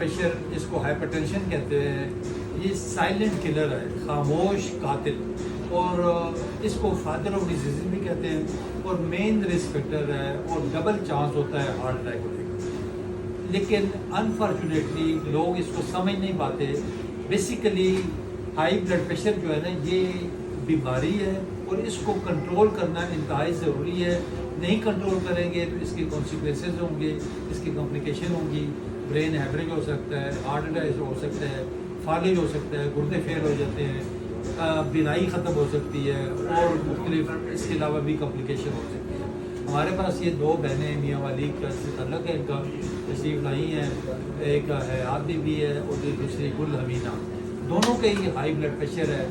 Pressure اس کو hyper tension کہتے ہیں، یہ سائلنٹ کلر ہے، خاموش قاتل، اور اس کو فادر آف ڈیزیز بھی کہتے ہیں، اور مین رسک فیکٹر ہے، اور ڈبل چانس ہوتا ہے ہارٹ اٹیک ہونے کا۔ لیکن انفارچونیٹلی لوگ اس کو سمجھ نہیں پاتے۔ بیسیکلی ہائی بلڈ پریشر جو ہے نا، یہ بیماری ہے اور اس کو کنٹرول کرنا انتہائی ضروری ہے۔ نہیں کنٹرول کریں گے تو اس کے کانسیکوینسز ہوں گے، اس کی کمپلیکیشن ہوں گی، برین ہیمریج ہو سکتا ہے، ہارٹ اٹیک ہو سکتا ہے، فالج ہو سکتا ہے، گردے فیل ہو جاتے ہیں، بینائی ختم ہو سکتی ہے، اور مختلف اس کے علاوہ بھی کمپلیکیشن ہو سکتی ہے۔ ہمارے پاس یہ دو بہنیں میاں والی کا سے تعلق ہے، ان کا تشریف لائی ہیں، ایک حیات بی بی ہے اور دوسری گل حمینہ، دونوں کے ہی ہائی بلڈ پریشر ہے،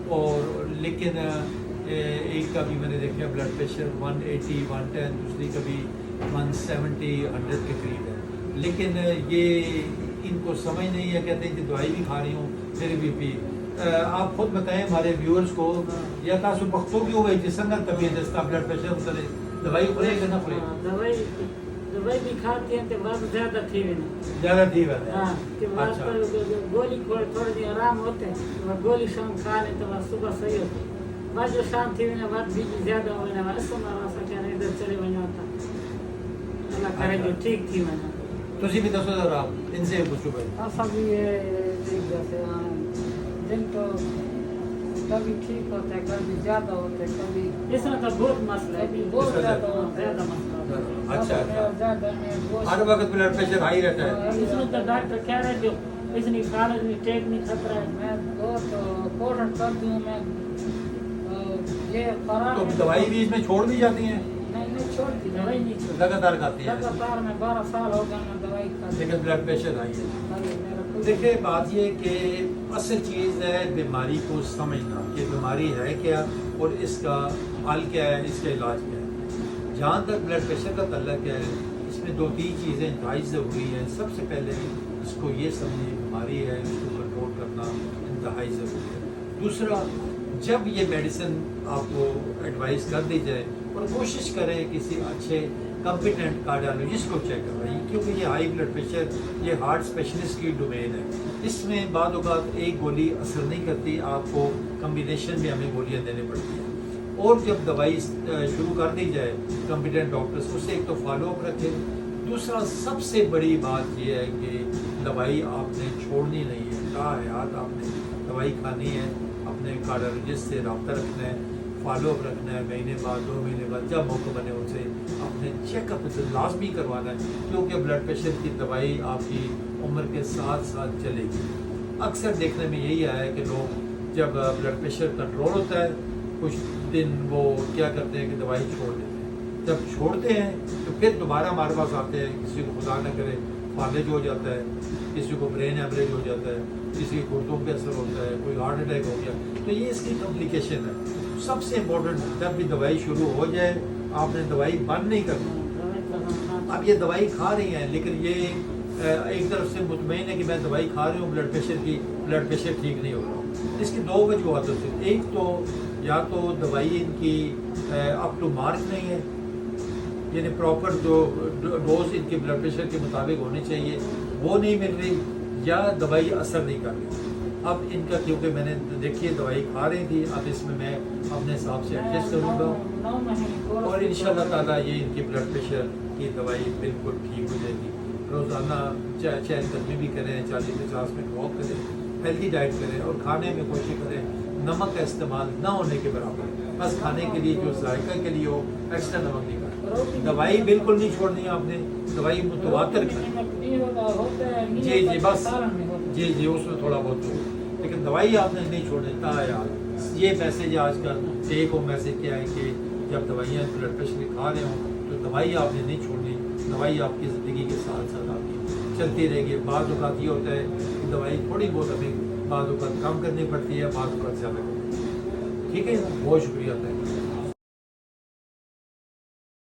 اور لیکن ایک کا بھی میں نے دیکھا بلڈ پریشر 180 110، دوسری کا بھی 170 100 کے قریب ہے۔ لیکن یہ ان کو سمجھ نہیں ہے، کہتے ہیں کہ دوائی بھی کھا رہی ہوں پھر بی پی۔ آپ خود بتائیں ہمارے ویورز کو، یا تاسو پختو کی ہوئے جس کا طبیعت اس کا بلڈ پریشر اترے دوائی کھلے کہ نہ کھلے؟ دوائی بھی کھاتے ہیں تو بعد زیادہ تھی بھی نہیں، زیادہ ٹھیک ہے۔ ہاں کہ بعد گولی تھوڑے دن آرام ہوتے ہیں، گولی شام کھا لیں تو بعد صبح صحیح ہوتے ہیں۔ بعد جو شام تھی بھی بعد بی پی زیادہ ہونے بعد سمجھ رہا سا کہ ادھر چلے بنا ہوتا، اللہ کرے جو ٹھیک تھی میں نے۔ تجھے بھی دسو ذرا آپ ان سے پوچھو بھائی۔ ایسا بھی جیسے دن تو کبھی ٹھیک ہوتا ہے، کبھی زیادہ ہوتا ہے، کبھی اس میں تو بہت مسئلہ ہے، بہت زیادہ مسئلہ ہے۔ اچھا، ہر وقت بلڈ پریشر ہائی رہتا ہے؟ اس میں تو ڈاکٹر کہہ رہے جو اس نے کالج میں ٹیک نہیں خطرہ ہے، میں بہت کوشش کرتی ہوں، میں یہ قرار تو دوائی بھی اس میں چھوڑ دی جاتی ہیں؟ نہیں چھوڑتی، دوائی نہیں چھوڑتی، لگاتار کھاتی ہے؟ لگاتار میں 12 سال ہو گئے میں دوائی کھاتی، لیکن بلڈ پریشر ہائی ہے۔ دیکھیں بات یہ کہ اصل چیز ہے بیماری کو سمجھنا کہ بیماری ہے کیا اور اس کا حل کیا ہے، اس کا علاج کیا ہے۔ جہاں تک بلڈ پریشر کا تعلق ہے، اس میں 2-3 چیزیں انتہائی ضروری ہیں۔ سب سے پہلے اس کو یہ سمجھیں بیماری ہے، اس کو کنٹرول کرنا انتہائی ضروری ہے۔ دوسرا، جب یہ میڈیسن آپ کو ایڈوائز کر دی جائے، اور کوشش کریں کسی اچھے کمپیٹنٹ کارڈیالوجسٹ کو چیک کروائیں، کیونکہ یہ ہائی بلڈ پریشر یہ ہارٹ اسپیشلسٹ کی ڈومین ہے۔ اس میں بعض اوقات ایک گولی اثر نہیں کرتی، آپ کو کمبینیشن میں ہمیں گولیاں دینے پڑتی ہیں۔ اور جب دوائی شروع کر دی جائے کمپیٹنٹ ڈاکٹرس، اس سے ایک تو فالو اپ رکھیں، دوسرا سب سے بڑی بات یہ ہے کہ دوائی آپ نے چھوڑنی نہیں ہے، تا حیات آپ نے دوائی کھانی ہے، اپنے کارڈیالوجسٹ سے رابطہ رکھنا ہے، فالو اپ رکھنا ہے، مہینے بعد 2 مہینے بعد جب موقع بنے ان سے اپنے چیک اپ لازمی کروانا ہے، کیونکہ بلڈ پریشر کی دوائی آپ کی عمر کے ساتھ ساتھ چلے گی۔ اکثر دیکھنے میں یہی آیا ہے کہ لوگ جب بلڈ پریشر کنٹرول ہوتا ہے کچھ دن وہ کیا کرتے ہیں کہ دوائی چھوڑ دیتے ہیں، جب چھوڑتے ہیں تو پھر دوبارہ ہمارے پاس آتے ہیں، کسی کو خدا نہ کرے فالج ہو جاتا ہے، کسی کو برین ہیمریج ہو جاتا ہے، کسی کے گردوں پہ اثر ہوتا ہے، کوئی ہارٹ اٹیک ہو گیا، تو یہ اس کی کمپلیکیشن ہے۔ سب سے امپورٹنٹ جب بھی دوائی شروع ہو جائے آپ نے دوائی بند نہیں کرنی۔ اب یہ دوائی کھا رہی ہیں لیکن یہ ایک طرف سے مطمئن ہے کہ میں دوائی کھا رہی ہوں بلڈ پریشر ٹھیک نہیں ہو رہا۔ اس کی 2 وجوہات ہوتی ہیں، ایک تو یا تو دوائی ان کی اپ ٹو مارک نہیں ہے، یعنی پراپر جو ڈوز ان کے بلڈ پریشر کے مطابق ہونی چاہیے وہ نہیں مل رہی، یا دوائی اثر نہیں کر رہی۔ اب ان کا کیونکہ میں نے دیکھی ہے دوائی کھا رہی تھی، اب اس میں اپنے حساب سے ایڈجسٹ کروں گا، اور انشاءاللہ تعالیٰ یہ ان کی بلڈ پریشر کی دوائی بالکل ٹھیک ہو جائے گی۔ روزانہ چہل قدمی بھی کریں، 40-50 منٹ واک کریں، ہیلتھی ڈائٹ کریں، اور کھانے میں کوشش کریں نمک کا استعمال نہ ہونے کے برابر، بس کھانے کے لیے جو ذائقہ کے لیے ہو، ایکسٹرا نمک نہیں کرنا۔ دوائی بالکل نہیں چھوڑنی ہے آپ نے، دوائی متواتر کریں، جی بس جی اس میں تھوڑا بہت ہو، لیکن دوائی آپ نے نہیں چھوڑنی۔ یار یہ میسیج آج کل ٹیک ہوم میسیج کیا ہے کہ جب دوائیاں بلڈ پریشر کی کھا رہے ہوں تو دوائی آپ نے نہیں چھوڑنی، دوائی آپ کی زندگی کے ساتھ ساتھ آپ کی چلتی رہے گی۔ بعض اوقات یہ ہوتا ہے کہ دوائی تھوڑی بہت ہمیں بعض اوقات کم کرنی پڑتی ہے، بعض اوقات زیادہ کرنی پڑتی ہے۔ ٹھیک ہے، بہت شکریہ، تھینک یو۔